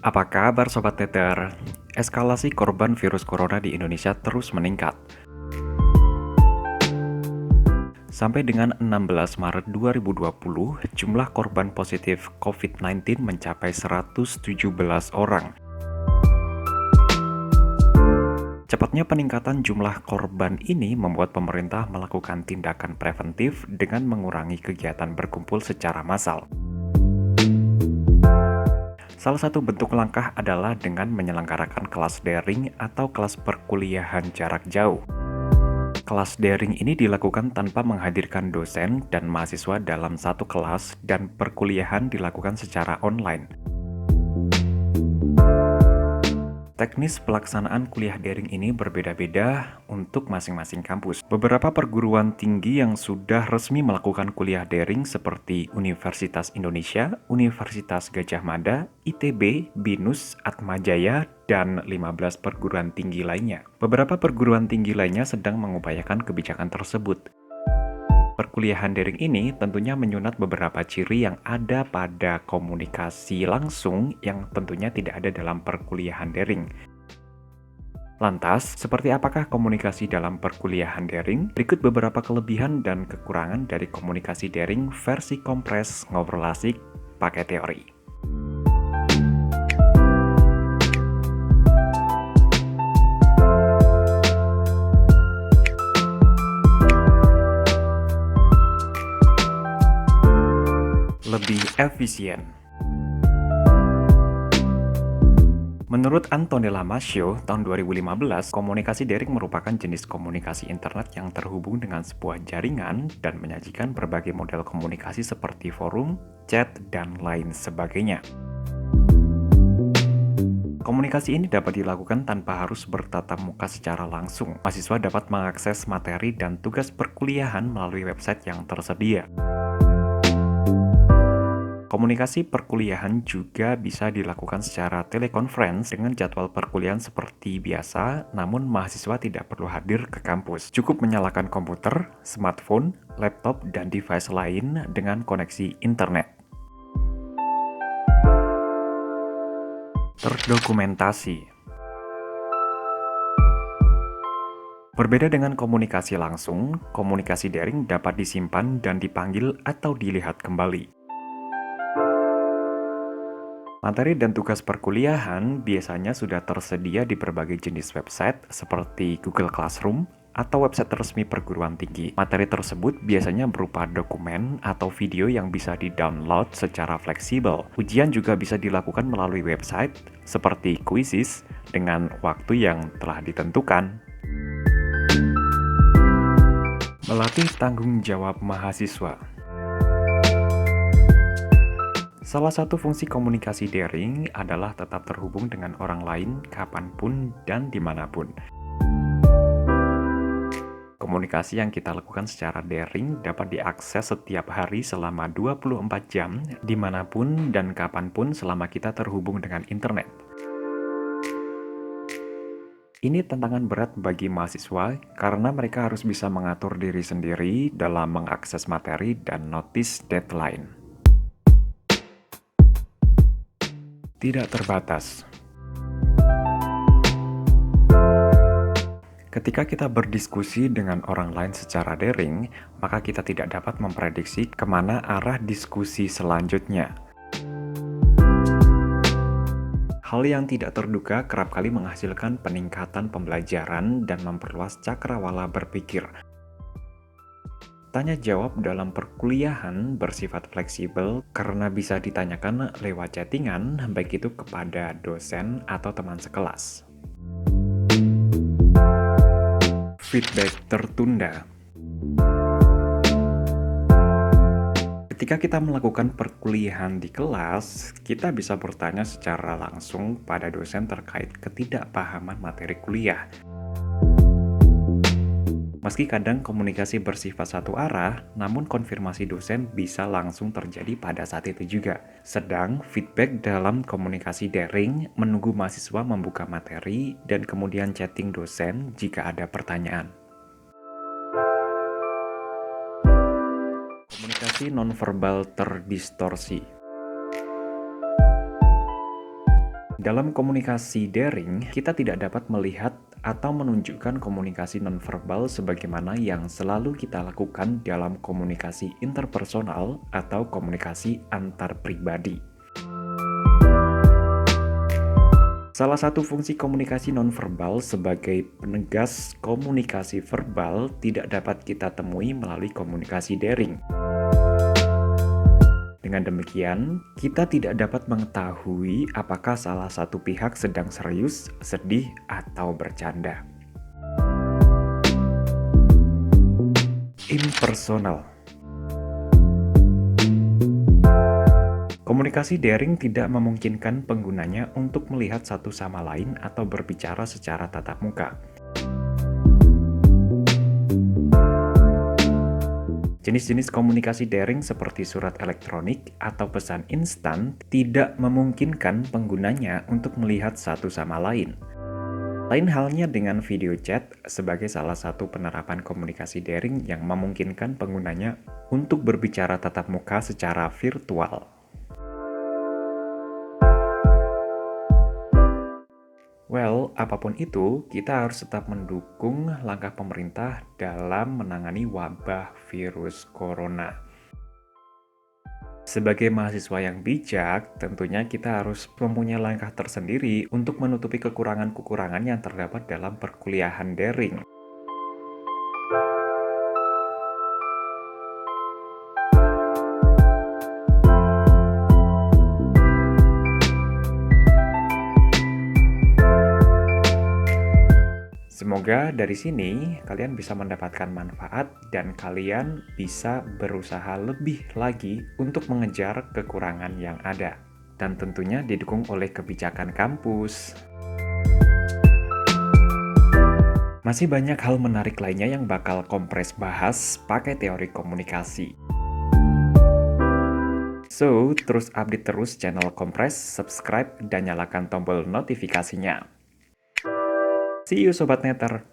Apa kabar Sobat Teter? Eskalasi korban virus corona di Indonesia terus meningkat. Sampai dengan 16 Maret 2020, jumlah korban positif COVID-19 mencapai 117 orang. Cepatnya peningkatan jumlah korban ini membuat pemerintah melakukan tindakan preventif dengan mengurangi kegiatan berkumpul secara massal. Salah satu bentuk langkah adalah dengan menyelenggarakan kelas daring atau kelas perkuliahan jarak jauh. Kelas daring ini dilakukan tanpa menghadirkan dosen dan mahasiswa dalam satu kelas dan perkuliahan dilakukan secara online. Teknis pelaksanaan kuliah daring ini berbeda-beda untuk masing-masing kampus. Beberapa perguruan tinggi yang sudah resmi melakukan kuliah daring seperti Universitas Indonesia, Universitas Gadjah Mada, ITB, BINUS, Atmajaya, dan 15 perguruan tinggi lainnya. Beberapa perguruan tinggi lainnya sedang mengupayakan kebijakan tersebut. Perkuliahan daring ini tentunya menyunat beberapa ciri yang ada pada komunikasi langsung yang tentunya tidak ada dalam perkuliahan daring. Lantas, seperti apakah komunikasi dalam perkuliahan daring? Berikut beberapa kelebihan dan kekurangan dari komunikasi daring versi kompres ngobrol asik pakai teori. Lebih efisien. Menurut Antonella Mascio, tahun 2015, komunikasi daring merupakan jenis komunikasi internet yang terhubung dengan sebuah jaringan dan menyajikan berbagai model komunikasi seperti forum, chat, dan lain sebagainya. Komunikasi ini dapat dilakukan tanpa harus bertatap muka secara langsung. Mahasiswa dapat mengakses materi dan tugas perkuliahan melalui website yang tersedia. Komunikasi perkuliahan juga bisa dilakukan secara telekonferensi dengan jadwal perkuliahan seperti biasa, namun mahasiswa tidak perlu hadir ke kampus. Cukup menyalakan komputer, smartphone, laptop, dan device lain dengan koneksi internet. Terdokumentasi. Berbeda dengan komunikasi langsung, komunikasi daring dapat disimpan dan dipanggil atau dilihat kembali. Materi dan tugas perkuliahan biasanya sudah tersedia di berbagai jenis website seperti Google Classroom atau website resmi perguruan tinggi. Materi tersebut biasanya berupa dokumen atau video yang bisa di-download secara fleksibel. Ujian juga bisa dilakukan melalui website seperti Quizzes dengan waktu yang telah ditentukan. Melatih tanggung jawab mahasiswa. Salah satu fungsi komunikasi daring adalah tetap terhubung dengan orang lain kapanpun dan dimanapun. Komunikasi yang kita lakukan secara daring dapat diakses setiap hari selama 24 jam, dimanapun dan kapanpun selama kita terhubung dengan internet. Ini tantangan berat bagi mahasiswa karena mereka harus bisa mengatur diri sendiri dalam mengakses materi dan notice deadline. Tidak terbatas. Ketika kita berdiskusi dengan orang lain secara daring, maka kita tidak dapat memprediksi kemana arah diskusi selanjutnya. Hal yang tidak terduga kerap kali menghasilkan peningkatan pembelajaran dan memperluas cakrawala berpikir. Tanya jawab dalam perkuliahan bersifat fleksibel karena bisa ditanyakan lewat chattingan, baik itu kepada dosen atau teman sekelas. Feedback tertunda. Ketika kita melakukan perkuliahan di kelas, kita bisa bertanya secara langsung pada dosen terkait ketidakpahaman materi kuliah. Meski kadang komunikasi bersifat satu arah, namun konfirmasi dosen bisa langsung terjadi pada saat itu juga. Sedang feedback dalam komunikasi daring menunggu mahasiswa membuka materi dan kemudian chatting dosen jika ada pertanyaan. Komunikasi nonverbal terdistorsi. Dalam komunikasi daring, kita tidak dapat melihat atau menunjukkan komunikasi nonverbal sebagaimana yang selalu kita lakukan dalam komunikasi interpersonal atau komunikasi antar pribadi. Salah satu fungsi komunikasi nonverbal sebagai penegas komunikasi verbal tidak dapat kita temui melalui komunikasi daring. Dengan demikian, kita tidak dapat mengetahui apakah salah satu pihak sedang serius, sedih, atau bercanda. Impersonal. Komunikasi daring tidak memungkinkan penggunanya untuk melihat satu sama lain atau berbicara secara tatap muka. Jenis-jenis komunikasi daring seperti surat elektronik atau pesan instan tidak memungkinkan penggunanya untuk melihat satu sama lain. Lain halnya dengan video chat sebagai salah satu penerapan komunikasi daring yang memungkinkan penggunanya untuk berbicara tatap muka secara virtual. Well, apapun itu, kita harus tetap mendukung langkah pemerintah dalam menangani wabah virus corona. Sebagai mahasiswa yang bijak, tentunya kita harus mempunyai langkah tersendiri untuk menutupi kekurangan-kekurangan yang terdapat dalam perkuliahan daring. Semoga dari sini kalian bisa mendapatkan manfaat dan kalian bisa berusaha lebih lagi untuk mengejar kekurangan yang ada. Dan tentunya didukung oleh kebijakan kampus. Masih banyak hal menarik lainnya yang bakal Kompres bahas pakai teori komunikasi. So, terus update terus channel Kompres, subscribe, dan nyalakan tombol notifikasinya. See you Sobat Netter!